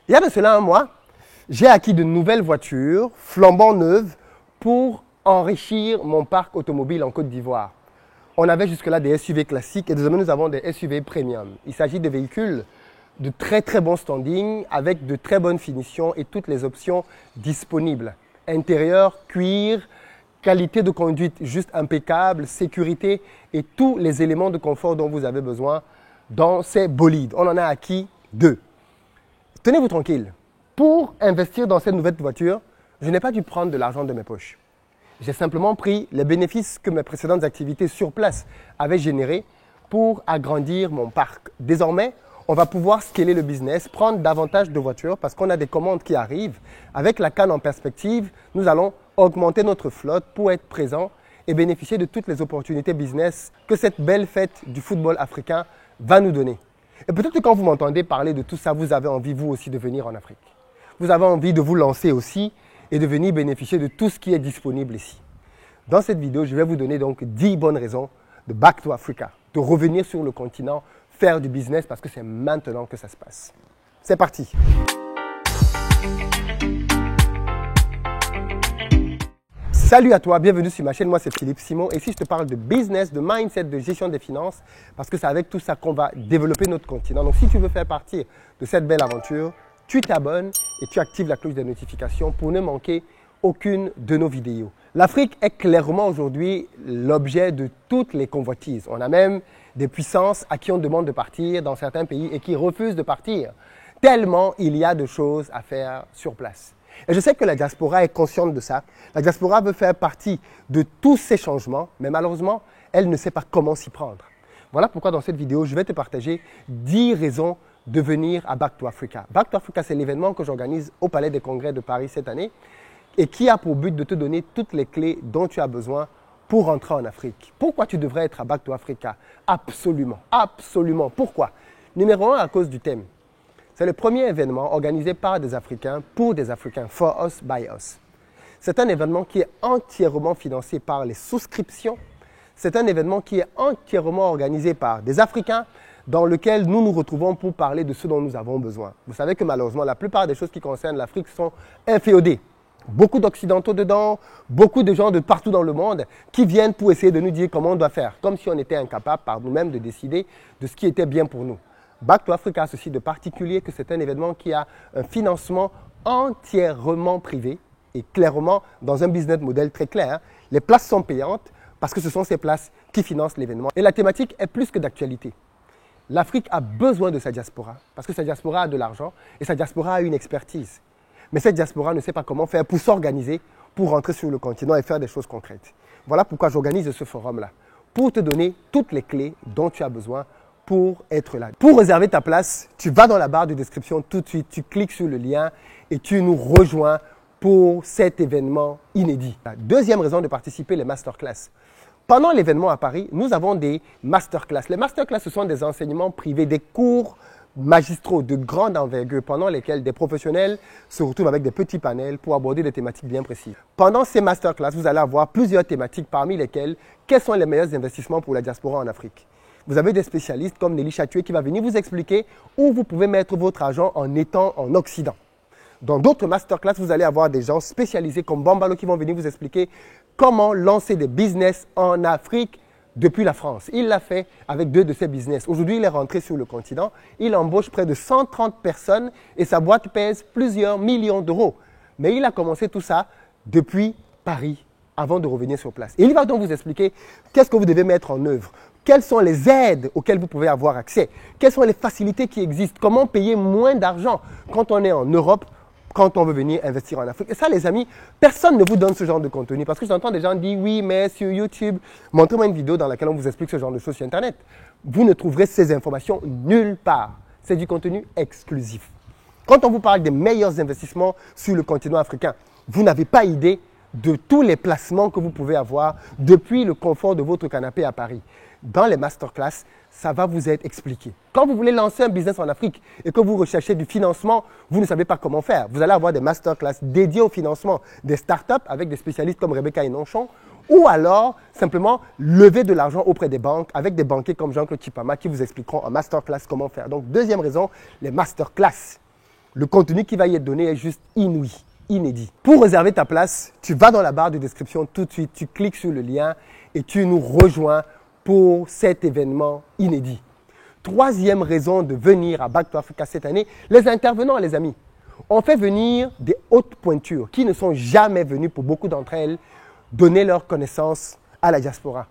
Il y a de cela un mois, j'ai acquis de nouvelles voitures flambant neuves pour enrichir mon parc automobile en Côte d'Ivoire. On avait jusque-là des SUV classiques et désormais nous avons des SUV premium. Il s'agit de véhicules de très bon standing avec de très bonnes finitions et toutes les options disponibles. Intérieur, cuir, qualité de conduite juste impeccable, sécurité et tous les éléments de confort dont vous avez besoin dans ces bolides. On en a acquis 2. Tenez-vous tranquille. Pour investir dans cette nouvelle voiture, je n'ai pas dû prendre de l'argent de mes poches. J'ai simplement pris les bénéfices que mes précédentes activités sur place avaient générés pour agrandir mon parc. Désormais, on va pouvoir scaler le business, prendre davantage de voitures parce qu'on a des commandes qui arrivent. Avec la Cannes en perspective, nous allons augmenter notre flotte pour être présents et bénéficier de toutes les opportunités business que cette belle fête du football africain va nous donner. Et peut-être que quand vous m'entendez parler de tout ça, vous avez envie vous aussi de venir en Afrique. Vous avez envie de vous lancer aussi et de venir bénéficier de tout ce qui est disponible ici. Dans cette vidéo, je vais vous donner donc 10 bonnes raisons de Back to Africa, de revenir sur le continent, faire du business parce que c'est maintenant que ça se passe. C'est parti! Salut à toi, bienvenue sur ma chaîne, moi c'est Philippe Simon et ici je te parle de business, de mindset, de gestion des finances parce que c'est avec tout ça qu'on va développer notre continent. Donc si tu veux faire partie de cette belle aventure, tu t'abonnes et tu actives la cloche des notifications pour ne manquer aucune de nos vidéos. L'Afrique est clairement aujourd'hui l'objet de toutes les convoitises. On a même des puissances à qui on demande de partir dans certains pays et qui refusent de partir, tellement il y a de choses à faire sur place. Et je sais que la diaspora est consciente de ça. La diaspora veut faire partie de tous ces changements, mais malheureusement, elle ne sait pas comment s'y prendre. Voilà pourquoi dans cette vidéo, je vais te partager 10 raisons de venir à Back to Africa. Back to Africa, c'est l'événement que j'organise au Palais des Congrès de Paris cette année et qui a pour but de te donner toutes les clés dont tu as besoin pour rentrer en Afrique. Pourquoi tu devrais être à Back to Africa? Absolument, absolument. Pourquoi? Numéro 1, à cause du thème. C'est le premier événement organisé par des Africains pour des Africains, for us, by us. C'est un événement qui est entièrement financé par les souscriptions. C'est un événement qui est entièrement organisé par des Africains dans lequel nous nous retrouvons pour parler de ce dont nous avons besoin. Vous savez que malheureusement, la plupart des choses qui concernent l'Afrique sont inféodées. Beaucoup d'Occidentaux dedans, beaucoup de gens de partout dans le monde qui viennent pour essayer de nous dire comment on doit faire, comme si on était incapable par nous-mêmes de décider de ce qui était bien pour nous. Back to Africa a ceci de particulier que c'est un événement qui a un financement entièrement privé et clairement dans un business model très clair. Les places sont payantes parce que ce sont ces places qui financent l'événement. Et la thématique est plus que d'actualité. L'Afrique a besoin de sa diaspora parce que sa diaspora a de l'argent et sa diaspora a une expertise. Mais cette diaspora ne sait pas comment faire pour s'organiser, pour rentrer sur le continent et faire des choses concrètes. Voilà pourquoi j'organise ce forum-là, pour te donner toutes les clés dont tu as besoin pour être là. Pour réserver ta place, tu vas dans la barre de description tout de suite, tu cliques sur le lien et tu nous rejoins pour cet événement inédit. La deuxième raison de participer, les masterclass. Pendant l'événement à Paris, nous avons des masterclass. Les masterclass, ce sont des enseignements privés, des cours magistraux de grande envergure pendant lesquels des professionnels se retrouvent avec des petits panels pour aborder des thématiques bien précises. Pendant ces masterclass, vous allez avoir plusieurs thématiques parmi lesquelles quels sont les meilleurs investissements pour la diaspora en Afrique. Vous avez des spécialistes comme Nelly Chatué qui va venir vous expliquer où vous pouvez mettre votre argent en étant en Occident. Dans d'autres masterclass, vous allez avoir des gens spécialisés comme Bambalo qui vont venir vous expliquer comment lancer des business en Afrique depuis la France. Il l'a fait avec 2 de ses business. Aujourd'hui, il est rentré sur le continent. Il embauche près de 130 personnes et sa boîte pèse plusieurs millions d'euros. Mais il a commencé tout ça depuis Paris avant de revenir sur place. Et il va donc vous expliquer qu'est-ce que vous devez mettre en œuvre. Quelles sont les aides auxquelles vous pouvez avoir accès? Quelles sont les facilités qui existent? Comment payer moins d'argent quand on est en Europe, quand on veut venir investir en Afrique? Et ça, les amis, personne ne vous donne ce genre de contenu. Parce que j'entends des gens dire, oui, mais sur YouTube, montrez-moi une vidéo dans laquelle on vous explique ce genre de choses sur Internet. Vous ne trouverez ces informations nulle part. C'est du contenu exclusif. Quand on vous parle des meilleurs investissements sur le continent africain, vous n'avez pas idée de tous les placements que vous pouvez avoir depuis le confort de votre canapé à Paris. Dans les masterclass, ça va vous être expliqué. Quand vous voulez lancer un business en Afrique et que vous recherchez du financement, vous ne savez pas comment faire. Vous allez avoir des masterclass dédiés au financement des startups avec des spécialistes comme Rebecca Enonchon ou alors simplement lever de l'argent auprès des banques avec des banquiers comme Jean-Claude Chipama qui vous expliqueront en masterclass comment faire. Donc, deuxième raison, les masterclass. Le contenu qui va y être donné est juste inouï, inédit. Pour réserver ta place, tu vas dans la barre de description tout de suite, tu cliques sur le lien et tu nous rejoins pour cet événement inédit. Troisième raison de venir à Back to Africa cette année, les intervenants, les amis. On fait venir des hautes pointures qui ne sont jamais venues, pour beaucoup d'entre elles, donner leurs connaissances à la diaspora.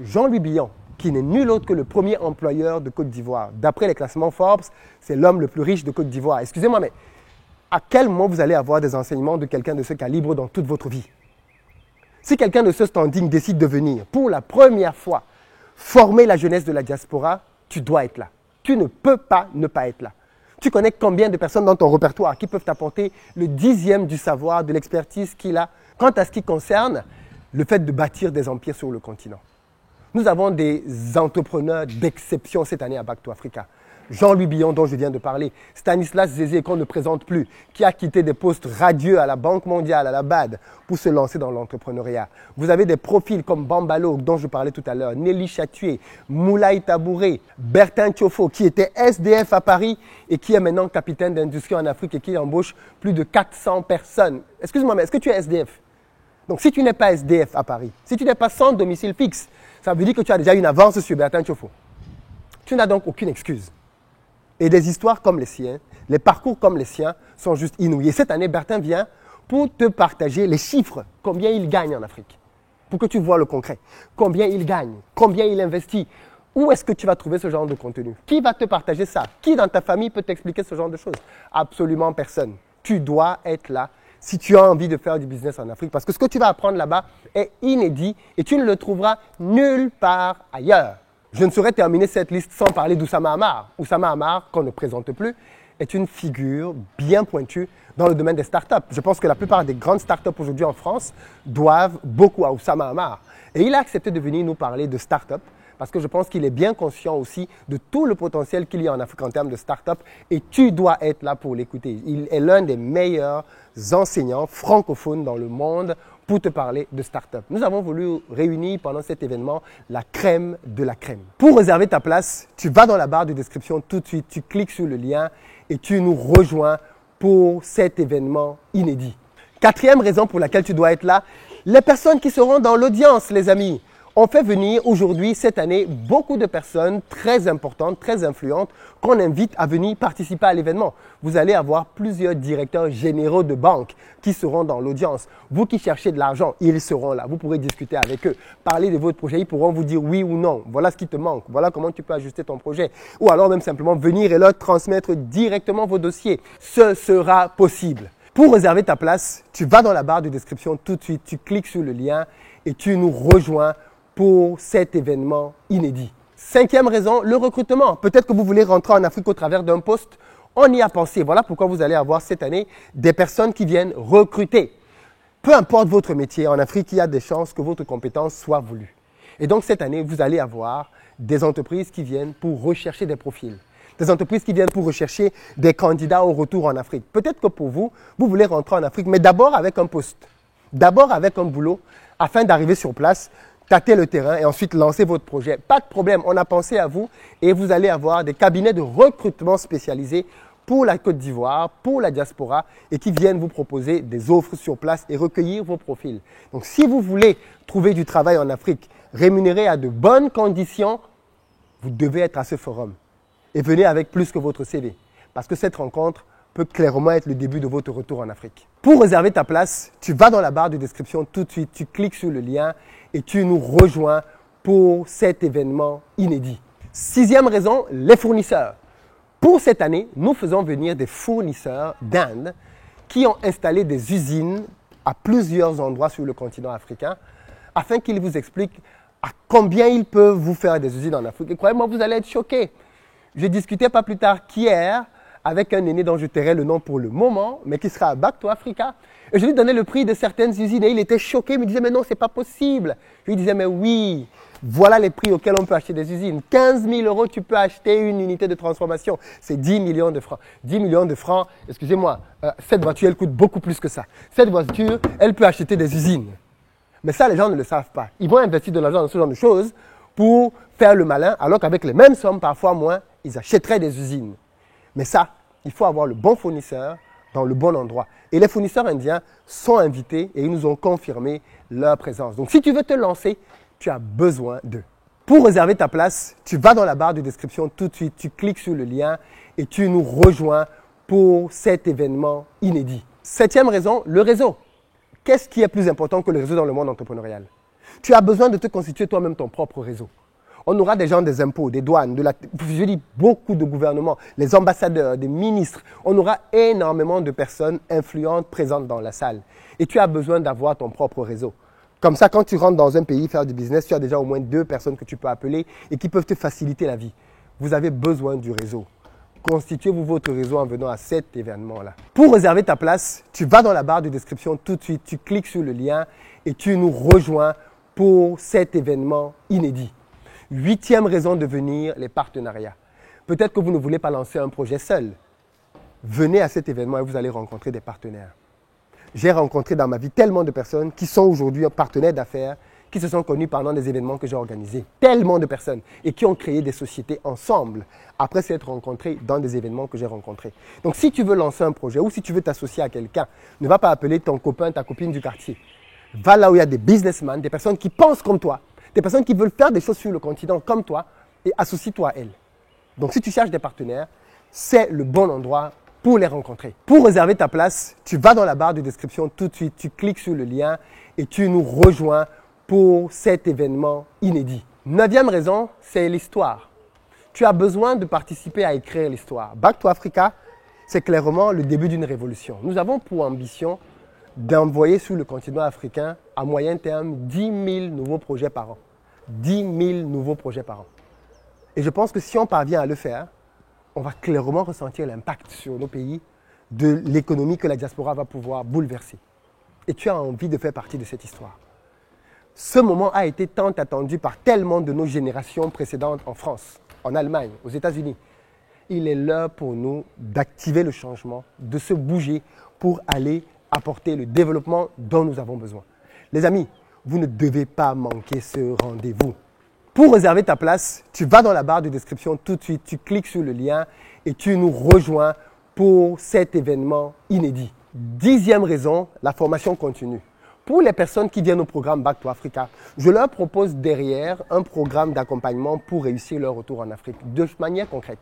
Jean-Louis Billon, qui n'est nul autre que le premier employeur de Côte d'Ivoire. D'après les classements Forbes, c'est l'homme le plus riche de Côte d'Ivoire. Excusez-moi, mais à quel moment vous allez avoir des enseignements de quelqu'un de ce calibre dans toute votre vie? Si quelqu'un de ce standing décide de venir pour la première fois former la jeunesse de la diaspora, tu dois être là. Tu ne peux pas ne pas être là. Tu connais combien de personnes dans ton répertoire qui peuvent t'apporter le 10e du savoir, de l'expertise qu'il a quant à ce qui concerne le fait de bâtir des empires sur le continent. Nous avons des entrepreneurs d'exception cette année à Back to Africa. Jean-Louis Billon, dont je viens de parler, Stanislas Zézé, qu'on ne présente plus, qui a quitté des postes radieux à la Banque mondiale, à la BAD, pour se lancer dans l'entrepreneuriat. Vous avez des profils comme Bambalo, dont je parlais tout à l'heure, Nelly Chatué, Moulay Tabouré, Bertin Thiofo, qui était SDF à Paris et qui est maintenant capitaine d'industrie en Afrique et qui embauche plus de 400 personnes. Excuse-moi, mais est-ce que tu es SDF? Donc, si tu n'es pas SDF à Paris, si tu n'es pas sans domicile fixe, ça veut dire que tu as déjà une avance sur Bertin Thiofo. Tu n'as donc aucune excuse. Et des histoires comme les siens, les parcours comme les siens sont juste inouïs. Et cette année, Bertin vient pour te partager les chiffres, combien il gagne en Afrique, pour que tu vois le concret. Combien il gagne, combien il investit. Où est-ce que tu vas trouver ce genre de contenu? Qui va te partager ça? Qui dans ta famille peut t'expliquer ce genre de choses? Absolument personne. Tu dois être là si tu as envie de faire du business en Afrique, parce que ce que tu vas apprendre là-bas est inédit et tu ne le trouveras nulle part ailleurs. Je ne saurais terminer cette liste sans parler d'Oussama Hamar. Oussama Hamar, qu'on ne présente plus, est une figure bien pointue dans le domaine des startups. Je pense que la plupart des grandes startups aujourd'hui en France doivent beaucoup à Oussama Hamar. Et il a accepté de venir nous parler de startups parce que je pense qu'il est bien conscient aussi de tout le potentiel qu'il y a en Afrique en termes de startups et tu dois être là pour l'écouter. Il est l'un des meilleurs enseignants francophones dans le monde pour te parler de start-up. Nous avons voulu réunir pendant cet événement la crème de la crème. Pour réserver ta place, tu vas dans la barre de description tout de suite, tu cliques sur le lien et tu nous rejoins pour cet événement inédit. Quatrième raison pour laquelle tu dois être là, les personnes qui seront dans l'audience, les amis. On fait venir aujourd'hui, cette année, beaucoup de personnes très importantes, très influentes, qu'on invite à venir participer à l'événement. Vous allez avoir plusieurs directeurs généraux de banques qui seront dans l'audience. Vous qui cherchez de l'argent, ils seront là. Vous pourrez discuter avec eux, parler de votre projet. Ils pourront vous dire oui ou non. Voilà ce qui te manque. Voilà comment tu peux ajuster ton projet. Ou alors même simplement venir et leur transmettre directement vos dossiers. Ce sera possible. Pour réserver ta place, tu vas dans la barre de description tout de suite, tu cliques sur le lien et tu nous rejoins pour cet événement inédit. Cinquième raison, le recrutement. Peut-être que vous voulez rentrer en Afrique au travers d'un poste. On y a pensé. Voilà pourquoi vous allez avoir cette année des personnes qui viennent recruter. Peu importe votre métier, en Afrique, il y a des chances que votre compétence soit voulue. Et donc cette année, vous allez avoir des entreprises qui viennent pour rechercher des profils. Des entreprises qui viennent pour rechercher des candidats au retour en Afrique. Peut-être que pour vous, vous voulez rentrer en Afrique, mais d'abord avec un poste. D'abord avec un boulot, afin d'arriver sur place, tâter le terrain et ensuite lancer votre projet. Pas de problème, on a pensé à vous et vous allez avoir des cabinets de recrutement spécialisés pour la Côte d'Ivoire, pour la diaspora et qui viennent vous proposer des offres sur place et recueillir vos profils. Donc si vous voulez trouver du travail en Afrique, rémunéré à de bonnes conditions, vous devez être à ce forum. Et venez avec plus que votre CV. Parce que cette rencontre peut clairement être le début de votre retour en Afrique. Pour réserver ta place, tu vas dans la barre de description tout de suite, tu cliques sur le lien et tu nous rejoins pour cet événement inédit. Sixième raison, les fournisseurs. Pour cette année, nous faisons venir des fournisseurs d'Inde qui ont installé des usines à plusieurs endroits sur le continent africain afin qu'ils vous expliquent à combien ils peuvent vous faire des usines en Afrique. Et croyez-moi, vous allez être choqués. Je discutais pas plus tard qu'hier avec un aîné dont je tairai le nom pour le moment, mais qui sera à Back to Africa. Et je lui donnais le prix de certaines usines et il était choqué. Il me disait, mais non, c'est pas possible. Je lui disais, mais oui, voilà les prix auxquels on peut acheter des usines. 15 000 €, tu peux acheter une unité de transformation. C'est 10 millions de francs. 10 millions de francs, excusez-moi, cette voiture, elle coûte beaucoup plus que ça. Cette voiture, elle peut acheter des usines. Mais ça, les gens ne le savent pas. Ils vont investir de l'argent dans ce genre de choses pour faire le malin, alors qu'avec les mêmes sommes, parfois moins, ils achèteraient des usines. Mais ça, il faut avoir le bon fournisseur dans le bon endroit. Et les fournisseurs indiens sont invités et ils nous ont confirmé leur présence. Donc, si tu veux te lancer, tu as besoin d'eux. Pour réserver ta place, tu vas dans la barre de description tout de suite, tu cliques sur le lien et tu nous rejoins pour cet événement inédit. 7e raison, le réseau. Qu'est-ce qui est plus important que le réseau dans le monde entrepreneurial? Tu as besoin de te constituer toi-même ton propre réseau. On aura des gens des impôts, des douanes, je dis beaucoup de gouvernements, les ambassadeurs, des ministres. On aura énormément de personnes influentes présentes dans la salle. Et tu as besoin d'avoir ton propre réseau. Comme ça, quand tu rentres dans un pays faire du business, tu as déjà au moins 2 personnes que tu peux appeler et qui peuvent te faciliter la vie. Vous avez besoin du réseau. Constituez-vous votre réseau en venant à cet événement-là. Pour réserver ta place, tu vas dans la barre de description tout de suite, tu cliques sur le lien et tu nous rejoins pour cet événement inédit. 8e raison de venir, les partenariats. Peut-être que vous ne voulez pas lancer un projet seul. Venez à cet événement et vous allez rencontrer des partenaires. J'ai rencontré dans ma vie tellement de personnes qui sont aujourd'hui partenaires d'affaires, qui se sont connus pendant des événements que j'ai organisés. Tellement de personnes et qui ont créé des sociétés ensemble après s'être rencontrés dans des événements que j'ai rencontrés. Donc si tu veux lancer un projet ou si tu veux t'associer à quelqu'un, ne va pas appeler ton copain, ta copine du quartier. Va là où il y a des businessmen, des personnes qui pensent comme toi, des personnes qui veulent faire des choses sur le continent comme toi et associe-toi à elles. Donc si tu cherches des partenaires, c'est le bon endroit pour les rencontrer. Pour réserver ta place, tu vas dans la barre de description tout de suite, tu cliques sur le lien et tu nous rejoins pour cet événement inédit. 9e raison, c'est l'histoire. Tu as besoin de participer à écrire l'histoire. Back to Africa, c'est clairement le début d'une révolution. Nous avons pour ambition d'envoyer sur le continent africain, à moyen terme, 10 000 nouveaux projets par an. 10 000 nouveaux projets par an. Et je pense que si on parvient à le faire, on va clairement ressentir l'impact sur nos pays de l'économie que la diaspora va pouvoir bouleverser. Et tu as envie de faire partie de cette histoire. Ce moment a été tant attendu par tellement de nos générations précédentes en France, en Allemagne, aux États-Unis. Il est l'heure pour nous d'activer le changement, de se bouger pour aller apporter le développement dont nous avons besoin. Les amis, vous ne devez pas manquer ce rendez-vous. Pour réserver ta place, tu vas dans la barre de description tout de suite, tu cliques sur le lien et tu nous rejoins pour cet événement inédit. 10e raison, la formation continue. Pour les personnes qui viennent au programme Back to Africa, je leur propose derrière un programme d'accompagnement pour réussir leur retour en Afrique de manière concrète.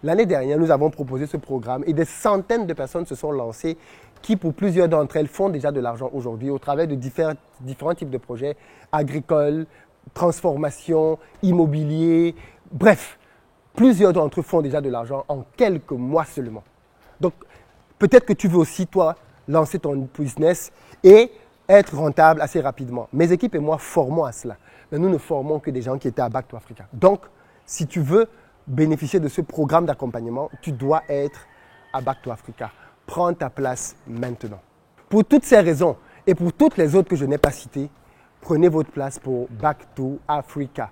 L'année dernière, nous avons proposé ce programme et des centaines de personnes se sont lancées qui, pour plusieurs d'entre elles, font déjà de l'argent aujourd'hui au travers de différents types de projets agricoles, transformation, immobilier, bref, plusieurs d'entre eux font déjà de l'argent en quelques mois seulement. Donc, peut-être que tu veux aussi, toi, lancer ton business et être rentable assez rapidement. Mes équipes et moi formons à cela. Mais nous ne formons que des gens qui étaient à Back to Africa. Donc, si tu veux bénéficier de ce programme d'accompagnement, tu dois être à Back to Africa. Prends ta place maintenant. Pour toutes ces raisons et pour toutes les autres que je n'ai pas citées, prenez votre place pour Back to Africa.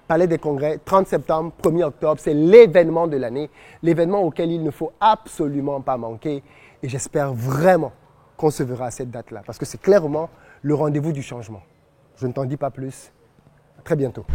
Palais des Congrès, 30 septembre, 1er octobre, c'est l'événement de l'année, l'événement auquel il ne faut absolument pas manquer. Et j'espère vraiment qu'on se verra à cette date-là, parce que c'est clairement le rendez-vous du changement. Je ne t'en dis pas plus. À très bientôt.